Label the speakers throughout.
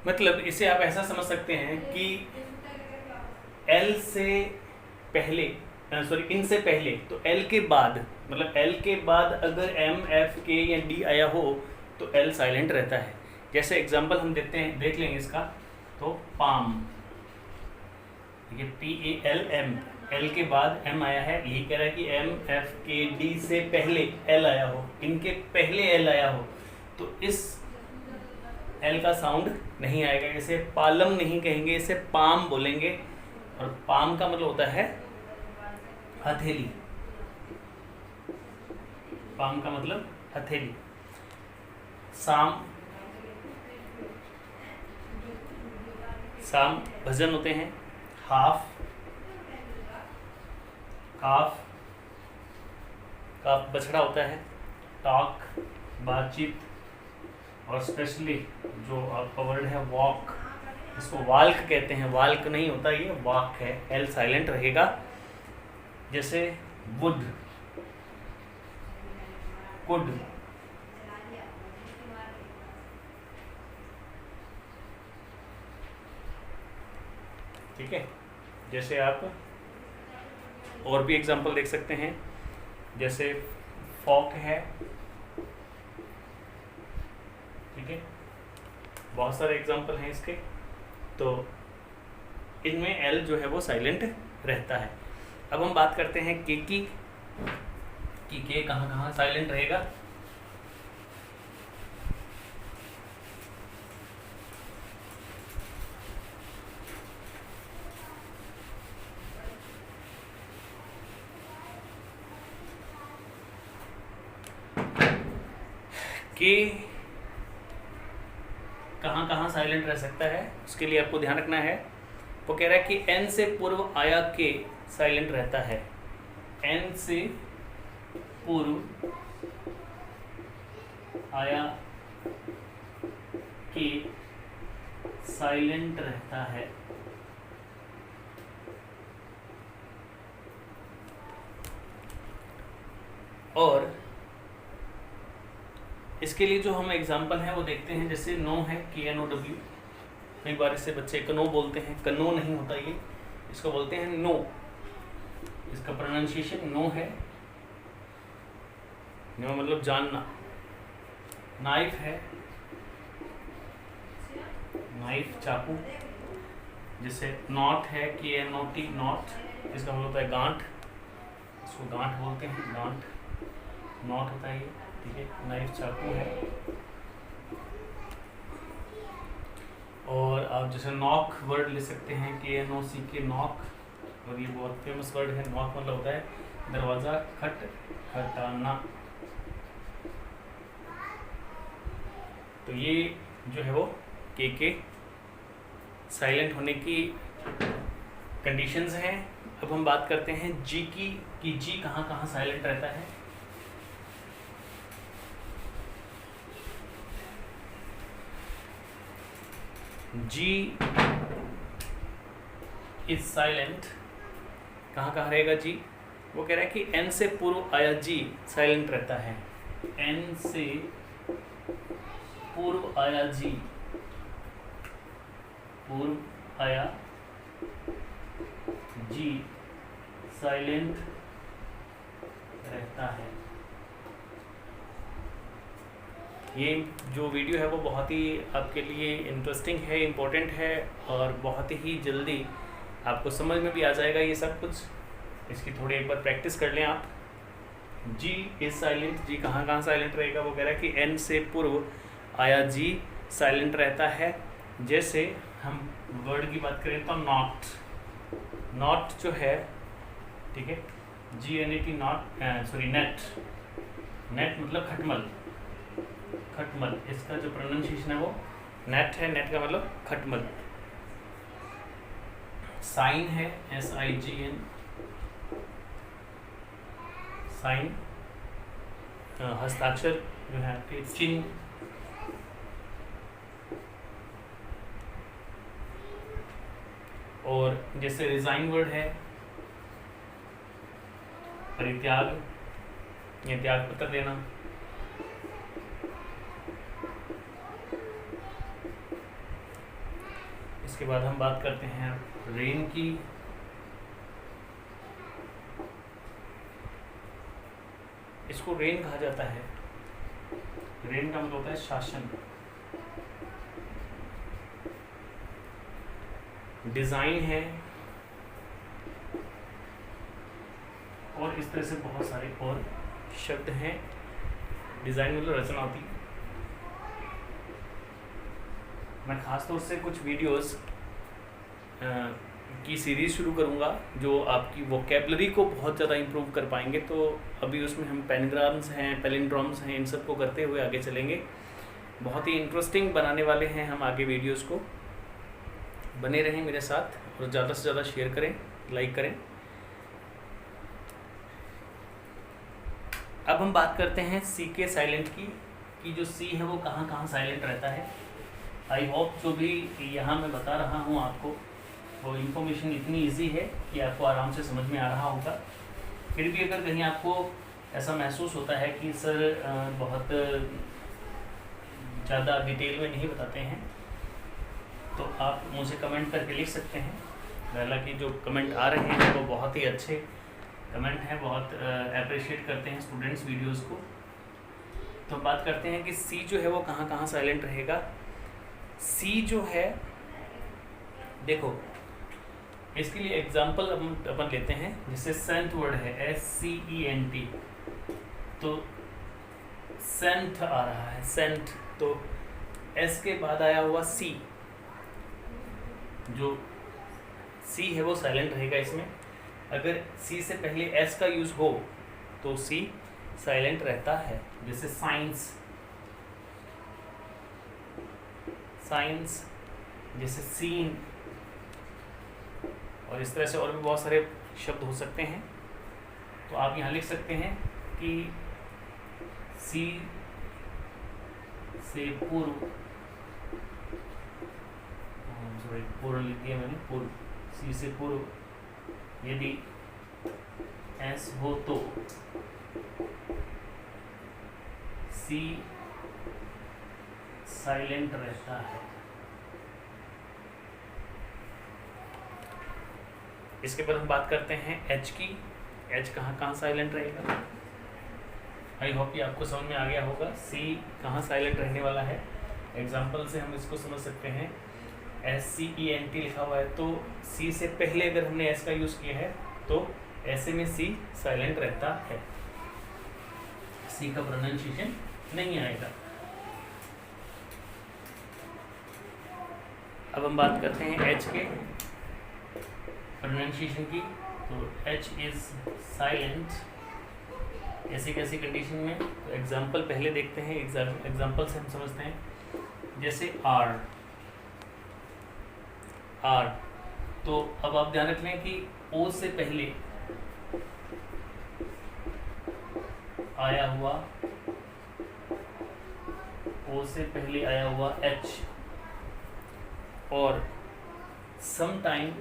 Speaker 1: मतलब इसे आप ऐसा समझ सकते हैं कि एल से पहले, सॉरी इन से पहले, तो एल के बाद, मतलब एल के बाद अगर एम एफ के या डी आया हो तो एल साइलेंट रहता है। जैसे एग्जांपल हम देते हैं, देख लेंगे इसका। तो पाम, ये P A L M, L के बाद एम आया है, यही कह रहा है कि एम एफ के डी से पहले एल आया हो, इनके पहले एल आया हो, तो इस एल का साउंड नहीं आएगा। इसे पालम नहीं कहेंगे, इसे पाम बोलेंगे। और पाम का मतलब होता है हथेली। पाम का मतलब हथेली। साम, साम भजन होते हैं। हाफ, काफ, काफ बछड़ा होता है। टॉक, बातचीत। और स्पेशली जो आपका वर्ड है वॉक, इसको वाल्क कहते हैं। वाल्क नहीं होता, ये वॉक है। एल साइलेंट रहेगा। जैसे वुड, कुड, ठीक है। जैसे आप और भी एग्जांपल देख सकते हैं, जैसे फॉक है, ठीक है। बहुत सारे एग्जांपल हैं इसके। तो इनमें एल जो है वो साइलेंट रहता है। अब हम बात करते हैं के की, कि के कहाँ कहाँ साइलेंट रहेगा। के कहाँ कहाँ साइलेंट रह सकता है, उसके लिए आपको ध्यान रखना है। वो कह रहा है कि एन से पूर्व आया के साइलेंट रहता है। एन से पूर्व आया के साइलेंट रहता है। और इसके लिए जो हम एग्जाम्पल हैं वो देखते हैं। जैसे नो है, KNOW, कई बार इससे बच्चे कनो बोलते हैं। कनो नहीं होता ये, इसको बोलते हैं नो। इसका प्रोनाउंसिएशन नो है। नो मतलब जानना। नाइफ है, नाइफ चाकू। जैसे नॉट है, KNOT, नॉट, इसका मतलब होता है गांठ, इसको गांठ बोलते हैं। गांठ, नॉट होता है ये, ठीक है। नाइफ चाकू है। और आप जैसे नॉक वर्ड ले सकते हैं, KNOCK, नॉक। और ये बहुत फेमस वर्ड है। नॉक मतलब होता है दरवाज़ा खटखटाना। तो ये जो है वो के साइलेंट होने की कंडीशंस हैं। अब हम बात करते हैं जी की, कि जी कहाँ कहाँ साइलेंट रहता है। जी इज साइलेंट, कहाँ कहाँ रहेगा जी। वो कह रहा है कि एन से पूर्व आया जी साइलेंट रहता है। एन से पूर्व आया जी, पूर्व आया जी साइलेंट रहता है। ये जो वीडियो है वो बहुत ही आपके लिए इंटरेस्टिंग है, इम्पोर्टेंट है, और बहुत ही जल्दी आपको समझ में भी आ जाएगा ये सब कुछ। इसकी थोड़ी एक बार प्रैक्टिस कर लें आप। जी इज साइलेंट, जी कहाँ कहाँ साइलेंट रहेगा। वो कह रहा है कि एन से पूर्व आया जी साइलेंट रहता है। जैसे हम वर्ड की बात करें तो नॉट, नॉट जो है, ठीक है, GNET, not, sorry net, net मतलब खटमल, खटमल। इसका जो प्रोनाउंसिएशन है वो नेट है, नेट का मतलब खटमल। साइन है, SIGN, साइन, हस्ताक्षर जो है आपके, चिन्ह। और जैसे रिजाइन वर्ड है, परित्याग या त्याग पत्र देना। उसके बाद हम बात करते हैं रेन की। इसको रेन कहा जाता है। रेन का मतलब होता है शासन। डिजाइन है और इस तरह से बहुत सारे और शब्द हैं। डिजाइन मतलब रचना होती है। मैं खासतौर से कुछ वीडियोस की सीरीज़ शुरू करूँगा जो आपकी वोकेबलरी को बहुत ज़्यादा इम्प्रूव कर पाएंगे। तो अभी उसमें हम पैनग्राम्स हैं, पैलिंड्रोम्स हैं, इन सब को करते हुए आगे चलेंगे। बहुत ही इंटरेस्टिंग बनाने वाले हैं हम आगे वीडियोस को। बने रहें मेरे साथ और ज़्यादा से ज़्यादा शेयर करें, लाइक करें। अब हम बात करते हैं सी के साइलेंट की, कि जो सी है वो कहाँ कहाँ साइलेंट रहता है। आई होप जो भी यहाँ मैं बता रहा हूँ आपको वो इन्फॉर्मेशन इतनी इजी है कि आपको आराम से समझ में आ रहा होगा। फिर भी अगर कहीं आपको ऐसा महसूस होता है कि सर बहुत ज़्यादा डिटेल में नहीं बताते हैं, तो आप मुझे कमेंट करके लिख सकते हैं। हालांकि जो कमेंट आ रहे हैं वो बहुत ही अच्छे कमेंट हैं, बहुत अप्रिशिएट करते हैं स्टूडेंट्स वीडियोस को। तो बात करते हैं कि सी जो है वो कहाँ कहाँ साइलेंट रहेगा। सी जो है, देखो इसके लिए एग्जाम्पल अपन लेते हैं। जैसे सेंट वर्ड है SCENT, तो सेंट आ रहा है सेंट, तो एस के बाद आया हुआ सी, जो सी है वो साइलेंट रहेगा इसमें। अगर सी से पहले एस का यूज हो तो सी साइलेंट रहता है। जैसे साइंस, साइंस, जैसे सीन, और इस तरह से और भी बहुत सारे शब्द हो सकते हैं। तो आप यहाँ लिख सकते हैं कि सी से पूर्व, सॉरी पूर्व लिख दिया मैंने, पूर्व, सी से पूर्व यदि एस हो तो सी साइलेंट रहता है। इसके बाद हम बात करते हैं एच की। एच कहाँ कहाँ साइलेंट रहेगा। आई होप कि आपको समझ में आ गया होगा सी कहाँ साइलेंट रहने वाला है। एग्जाम्पल से हम इसको समझ सकते हैं। SCENT लिखा हुआ है, तो सी से पहले अगर हमने एस का यूज़ किया है तो ऐसे में सी साइलेंट रहता है, सी का प्रोनाउंसिएशन नहीं आएगा। अब हम बात करते हैं एच के प्रोनाउंसिएशन की। तो एच इज़ साइलेंट ऐसी कैसी कंडीशन में, तो एग्जाम्पल पहले देखते हैं। एग्जाम्पल से हम समझते हैं। जैसे आर, आर, तो अब आप ध्यान रख लें कि ओ से पहले आया हुआ, ओ से पहले आया हुआ एच, और सम टाइम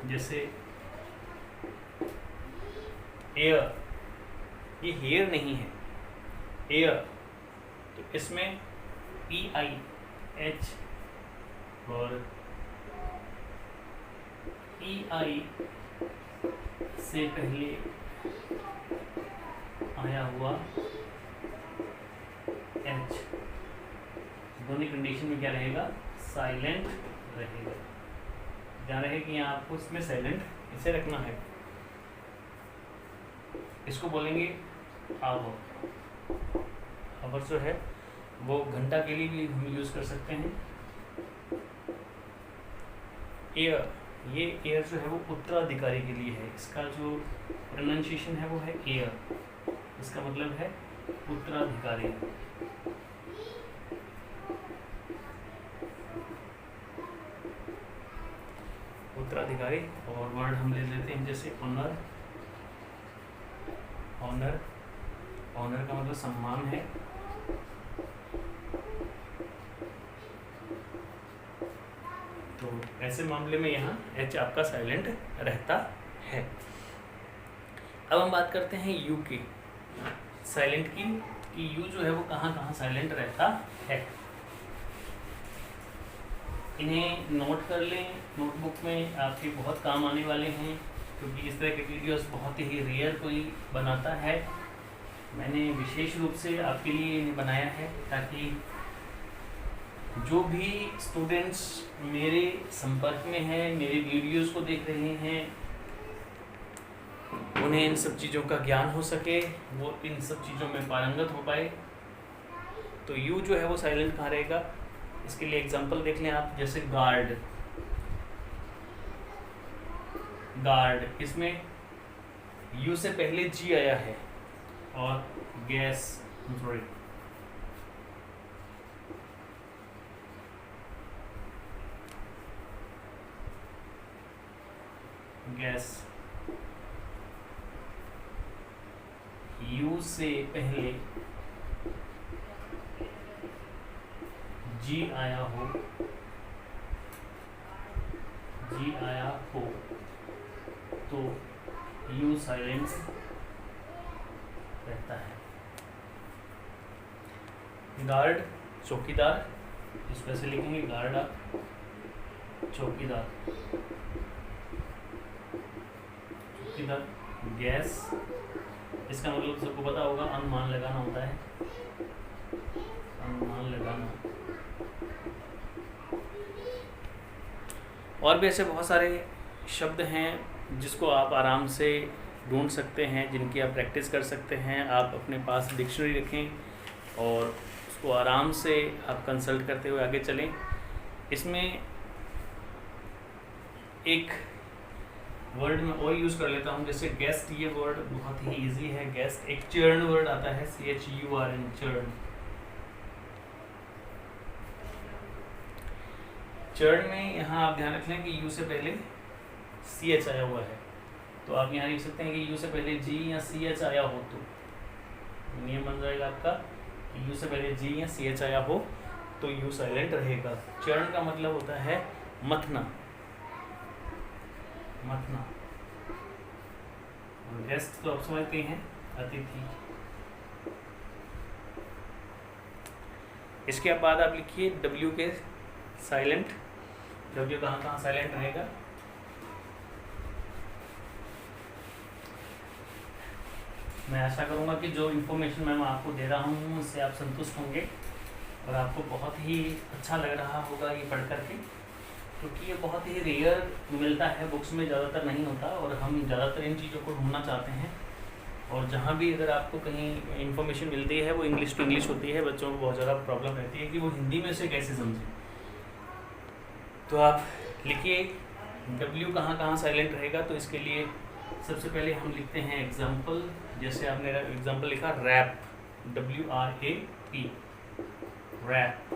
Speaker 1: जैसे एयर, ये हेयर नहीं है, एयर, तो इसमें EIH और EI से पहले आया हुआ H, दोनों कंडीशन में क्या रहेगा, साइलेंट रहेगा। ध्यान रहे कि यहाँ आपको इसमें साइलेंट इसे रखना है। इसको बोलेंगे आवर। आवर जो है वो घंटा के लिए भी हम यूज़ कर सकते हैं। एयर, ये एयर जो है वो उत्तराधिकारी के लिए है। इसका जो प्रोनाउंसिएशन है वो है एयर, इसका मतलब है उत्तराधिकारी। उत्तराधिकारी। और वर्ड हम ले लेते हैं जैसे ऑनर। ऑनर, ऑनर का मतलब सम्मान है। तो ऐसे मामले में यहाँ एच आपका साइलेंट रहता है। अब हम बात करते हैं यू की, साइलेंट की, कि यू जो है वो कहाँ कहाँ साइलेंट रहता है। इन्हें नोट कर लें, नोटबुक में आपके बहुत काम आने वाले हैं, क्योंकि इस तरह के वीडियोस बहुत ही रेयर कोई बनाता है। मैंने विशेष रूप से आपके लिए इन्हें बनाया है ताकि जो भी स्टूडेंट्स मेरे संपर्क में हैं, मेरे वीडियोस को देख रहे हैं, उन्हें इन सब चीज़ों का ज्ञान हो सके, वो इन सब चीज़ों में पारंगत हो पाए। तो यू जो है वो साइलेंट कहाँ रहेगा, इसके लिए एग्जांपल देख लें आप। जैसे गार्ड, गार्ड इसमें यू से पहले जी आया है, और गैस, सॉरी, गैस, यू से पहले जी आया हो, जी आया हो तो यू साइलेंट रहता है। गार्ड चौकीदार, इस पर से लिखेंगे गार्ड आप, चौकीदार, चौकीदार। गैस, इसका मतलब सबको पता होगा, अनुमान लगाना होता है, अनुमान लगाना। और भी ऐसे बहुत सारे शब्द हैं जिसको आप आराम से ढूंढ सकते हैं, जिनकी आप प्रैक्टिस कर सकते हैं। आप अपने पास डिक्शनरी रखें और उसको आराम से आप कंसल्ट करते हुए आगे चलें। इसमें एक वर्ड में और यूज़ कर लेता हूँ, जैसे गेस्ट, ये वर्ड बहुत ही इजी है। गेस्ट एक चर्न वर्ड आता है, CHURN, चर्न। चर्न में यहाँ आप ध्यान रख लें कि यू से पहले CH आया हुआ है, तो आप यहाँ लिख सकते हैं कि यू से पहले G या CH आया हो तो नियम बन जाएगा आपका कि यू से पहले G या CH आया हो तो यू साइलेंट रहेगा। चर्न का मतलब होता है मथना, मथना। और गेस्ट तो आप समझते हैं, अतिथि। इसके बाद आप लिखिए W के साइलेंट, W कहाँ साइलेंट रहेगा। मैं आशा करूँगा कि जो इन्फॉर्मेशन मैं आपको दे रहा हूँ उससे आप संतुष्ट होंगे और आपको बहुत ही अच्छा लग रहा होगा ये पढ़ करके, क्योंकि ये बहुत ही रेयर मिलता है, बुक्स में ज़्यादातर नहीं होता, और हम ज़्यादातर इन चीज़ों को ढूंढना चाहते हैं। और जहाँ भी अगर आपको कहीं इन्फॉर्मेशन मिलती है वो इंग्लिश टू इंग्लिश होती है, बच्चों को बहुत ज़्यादा प्रॉब्लम रहती है कि वो हिंदी में से कैसे समझें। तो आप लिखिए W कहाँ साइलेंट रहेगा। तो इसके लिए सबसे पहले हम लिखते हैं एग्जाम्पल। जैसे आपने एग्जाम्पल लिखा रैप, WRAP, रैप।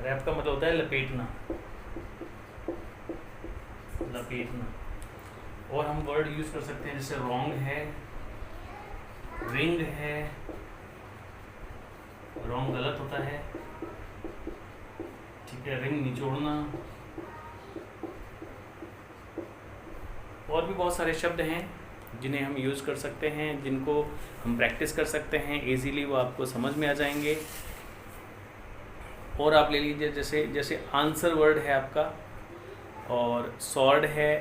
Speaker 1: रैप का मतलब होता है लपेटना, लपेटना। और हम वर्ड यूज़ कर सकते हैं जैसे रॉन्ग है, रिंग है, रॉन्ग गलत होता है, ठीक है, रिंग निचोड़ना। और भी बहुत सारे शब्द हैं जिन्हें हम यूज़ कर सकते हैं, जिनको हम प्रैक्टिस कर सकते हैं, इजीली वो आपको समझ में आ जाएंगे। और आप ले लीजिए जैसे जैसे आंसर वर्ड है आपका, और सॉर्ड है,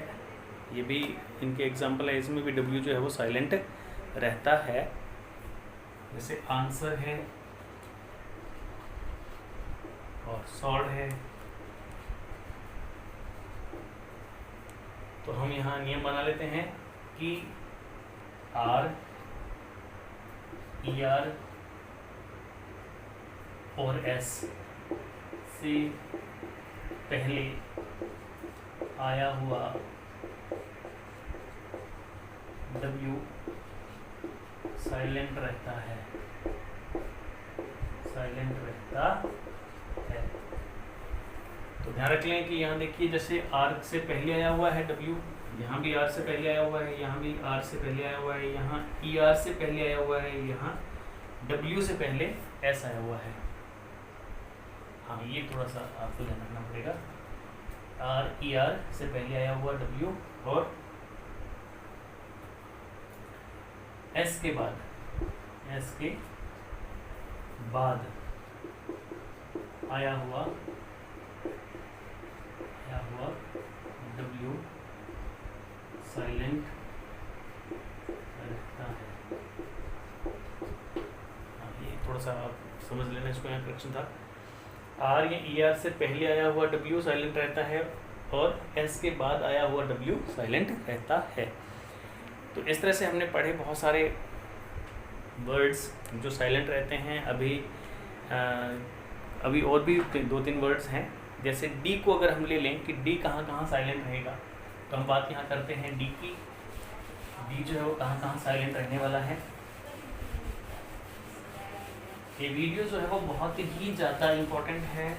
Speaker 1: ये भी इनके एग्जाम्पल है। इसमें भी W जो है वो साइलेंट रहता है। जैसे आंसर है और सॉर्ड है, तो हम यहाँ नियम बना लेते हैं कि R, ER और S से पहले आया हुआ W साइलेंट रहता है, साइलेंट रहता है। तो ध्यान रख लें कि यहाँ देखिए जैसे R से पहले आया हुआ है W, यहाँ भी R से पहले आया हुआ है, यहाँ भी R से पहले आया हुआ है, यहाँ ER से पहले आया हुआ है, यहाँ W से पहले S आया हुआ है। हाँ, ये थोड़ा सा आपको ध्यान रखना पड़ेगा। R, ER से पहले आया हुआ W और S के बाद आया हुआ आया हुआ W साइलेंट रहता है। ये थोड़ा सा आप समझ लेना, इसको यहाँ करेक्शन था। R या ER से पहले आया हुआ W साइलेंट रहता है और S के बाद आया हुआ W साइलेंट रहता है। तो इस तरह से हमने पढ़े बहुत सारे वर्ड्स जो साइलेंट रहते हैं। अभी और भी 2-3 वर्ड्स हैं। जैसे D को अगर हम ले लें कि D कहाँ कहाँ साइलेंट रहेगा, तो हम बात यहाँ करते हैं D की। D जो है वो कहाँ कहाँ साइलेंट रहने वाला है। ये वीडियो जो है वो बहुत ही ज़्यादा इम्पोर्टेंट है,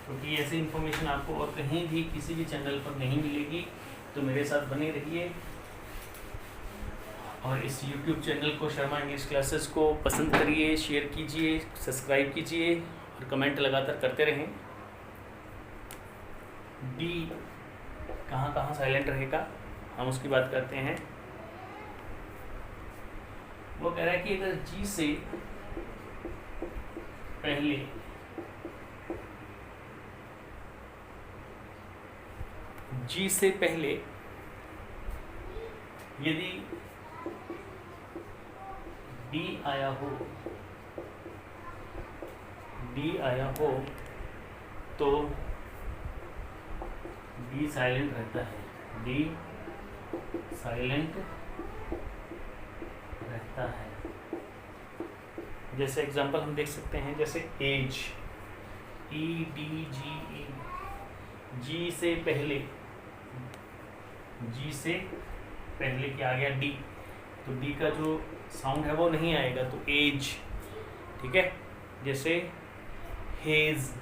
Speaker 1: क्योंकि ऐसी इन्फॉर्मेशन आपको और कहीं भी किसी भी चैनल पर नहीं मिलेगी। तो मेरे साथ बने रहिए और इस YouTube चैनल को, शर्मा इंग्लिश क्लासेस को पसंद करिए, शेयर कीजिए, सब्सक्राइब कीजिए और कमेंट लगातार करते रहें। D कहाँ कहाँ साइलेंट रहेगा, हम उसकी बात करते हैं। वो कह रहा है कि अगर G से पहले यदि D आया हो तो D साइलेंट रहता है। D साइलेंट रहता है। जैसे एग्जांपल हम देख सकते हैं, जैसे एज, EDGE, G से पहले क्या आ गया D, तो D का जो साउंड है वो नहीं आएगा, तो एज। ठीक है। जैसे हेज,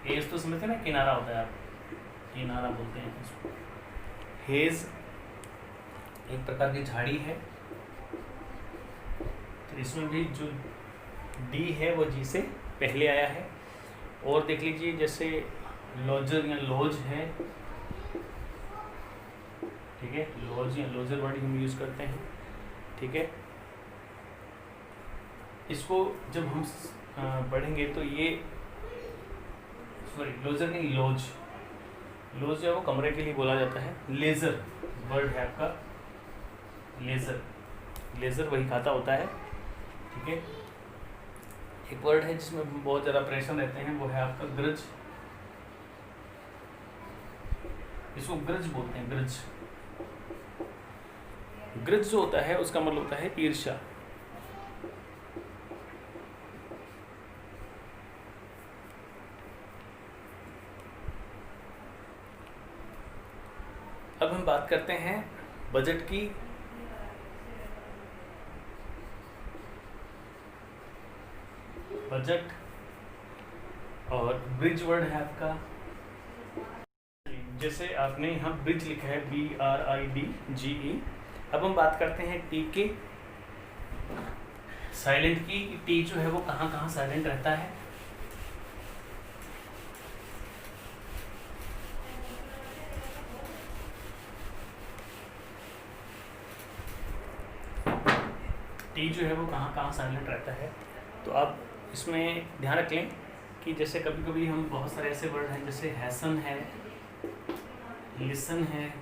Speaker 1: हेज तो समझते हैं ना, किनारा होता है, आप किनारा बोलते हैं इसको। हेज एक प्रकार की झाड़ी है, तो इसमें भी जो D है वो G से पहले आया है। और देख लीजिए, जैसे लॉजर या लॉज है, ठीक है, लॉज या लॉजर वर्ड हम यूज़ करते हैं। ठीक है, इसको जब हम पढ़ेंगे तो ये, सॉरी लॉजर नहीं, लॉज जो है वो कमरे के लिए बोला जाता है। लेज़र वर्ड है आपका, लेज़र वही खाता होता है। ठीक है। एक वर्ड है जिसमें बहुत ज़्यादा प्रेशर रहते हैं, वो है आपका ग्रज। इसको ग्रज बोलते हैं, ग्रज। ग्रज जो होता है उसका मतलब होता है ईर्ष्या। अब हम बात करते हैं बजट की। बजट और ब्रिज वर्ड है आपका। जैसे आपने यहाँ ब्रिज लिखा है, BRIDGE। अब हम बात करते हैं T के साइलेंट की। T जो है वो कहाँ कहाँ साइलेंट रहता है। T जो है वो कहाँ कहाँ साइलेंट रहता है। तो आप इसमें ध्यान रख लें कि जैसे कभी कभी हम बहुत सारे ऐसे वर्ड हैं, जैसे हैसन है, लिसन है,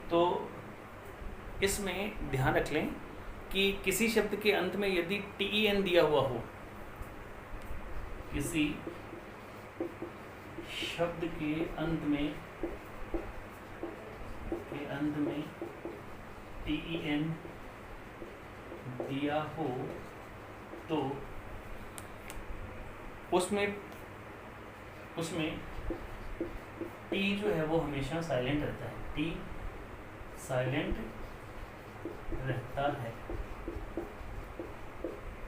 Speaker 1: तो इसमें ध्यान रख लें कि किसी शब्द के अंत में यदि TEN दिया हुआ हो, किसी शब्द के अंत में TEN दिया हो, तो उसमें T जो है वो हमेशा साइलेंट रहता है। T साइलेंट रहता है।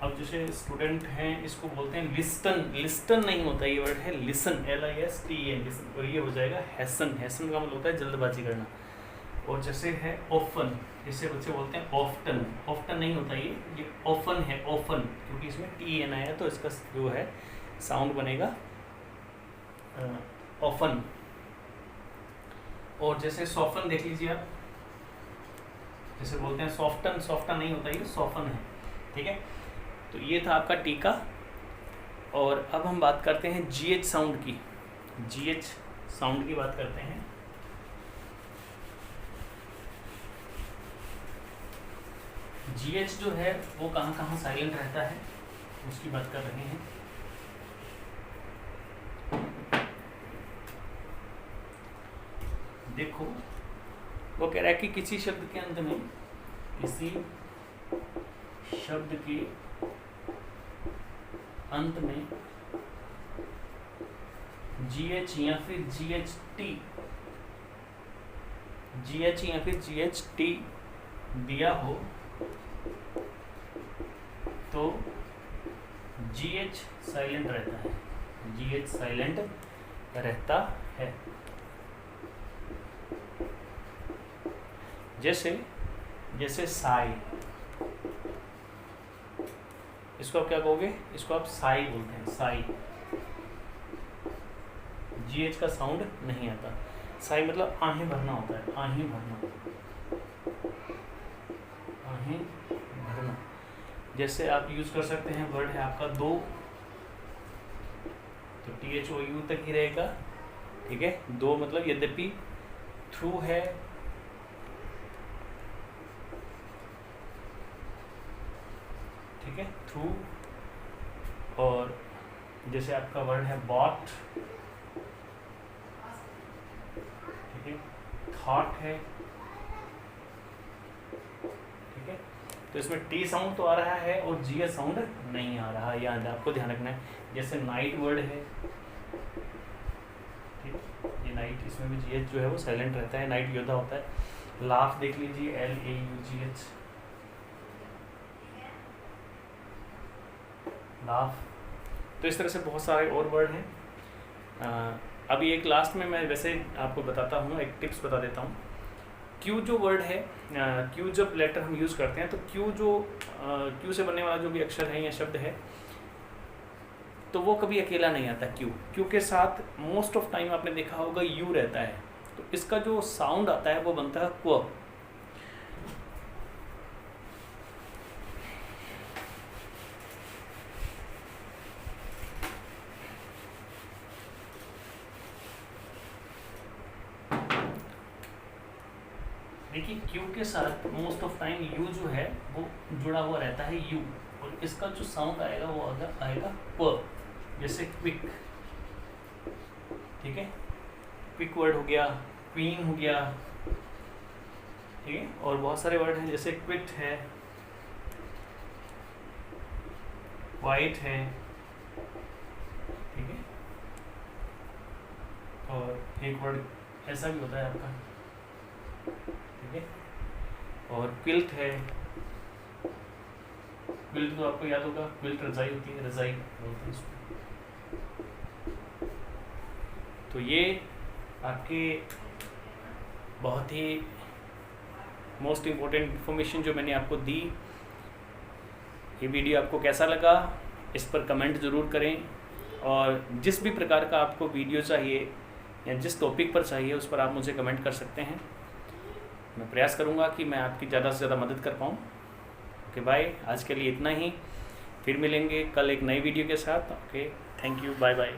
Speaker 1: अब जैसे स्टूडेंट हैं, इसको बोलते हैं लिस्टन नहीं होता, ये वर्ड है लिसन, LISTEN, लिसन। और ये हो जाएगा हैसन का मतलब होता है जल्दबाजी करना। और जैसे है ऑफन, जिससे बच्चे बोलते हैं ऑफ्टन नहीं होता, ये ऑफन है, ऑफन, क्योंकि इसमें TEN आया तो इसका जो है साउंड बनेगा ऑफन। और जैसे सॉफन देख लीजिए आप, जैसे बोलते हैं सॉफ्टन नहीं होता, ये सॉफन है। ठीक है। तो ये था आपका टी का। और अब हम बात करते हैं GH साउंड की। GH साउंड की बात करते हैं। GH जो है वो कहाँ कहाँ साइलेंट रहता है उसकी बात कर रहे हैं। देखो वो कह रहा है कि किसी शब्द के अंत में, किसी शब्द के अंत में GH या फिर GHT, GH या फिर GHT दिया हो तो GH साइलेंट रहता है, GH साइलेंट रहता है। जैसे साई, इसको आप क्या कहोगे, इसको आप साई बोलते हैं, साई। GH का साउंड नहीं आता। साई मतलब आहें भरना होता है, आहें भरना, आहें भरना। जैसे आप यूज कर सकते हैं, वर्ड है आपका दो, तो THOU तक ही रहेगा, ठीक है। दो मतलब यद्यपि थ्रू है, ठीक है, थ्रू। और जैसे आपका वर्ड है बॉट, ठीक है, थॉट है, ठीक है। तो इसमें टी साउंड तो आ रहा है और GH साउंड नहीं आ रहा है, याद आपको ध्यान रखना है। जैसे नाइट वर्ड है, ठीक, ये नाइट, इसमें भी GH जो है वो साइलेंट रहता है, नाइट योद्धा होता है। लाफ देख लीजिए, LAUGH, लाफ। तो इस तरह से बहुत सारे और वर्ड हैं। अभी एक लास्ट में मैं वैसे आपको बताता हूँ, एक टिप्स बता देता हूँ। क्यू जो वर्ड है, क्यू जब लेटर हम यूज़ करते हैं तो क्यू जो क्यू से बनने वाला जो भी अक्षर है या शब्द है, तो वो कभी अकेला नहीं आता। क्यू के साथ मोस्ट ऑफ टाइम आपने देखा होगा यू रहता है, तो इसका जो साउंड आता है वो बनता है क्व। देखिए क्यू के साथ मोस्ट ऑफ टाइम यू जो है वो जुड़ा हुआ रहता है, यू, और इसका जो साउंड आएगा वो आएगा प। जैसे क्विक, ठीक है, क्विक वर्ड हो गया, क्वीन हो गया, ठीक है। और बहुत सारे वर्ड हैं जैसे क्विट है, वाइट है, ठीक है। और एक वर्ड ऐसा भी होता है आपका, ठीक है। और क्विल्ट है, क्विल्ट तो आपको याद होगा, क्विल्ट रजाई होती है, रजाई बोलते हैं इसको। तो ये आपके बहुत ही मोस्ट इम्पोर्टेंट इन्फॉर्मेशन जो मैंने आपको दी। ये वीडियो आपको कैसा लगा इस पर कमेंट ज़रूर करें, और जिस भी प्रकार का आपको वीडियो चाहिए या जिस टॉपिक पर चाहिए उस पर आप मुझे कमेंट कर सकते हैं। मैं प्रयास करूंगा कि मैं आपकी ज़्यादा से ज़्यादा मदद कर पाऊँ। ओके बाय, आज के लिए इतना ही, फिर मिलेंगे कल एक नई वीडियो के साथ। Okay, thank you, bye bye.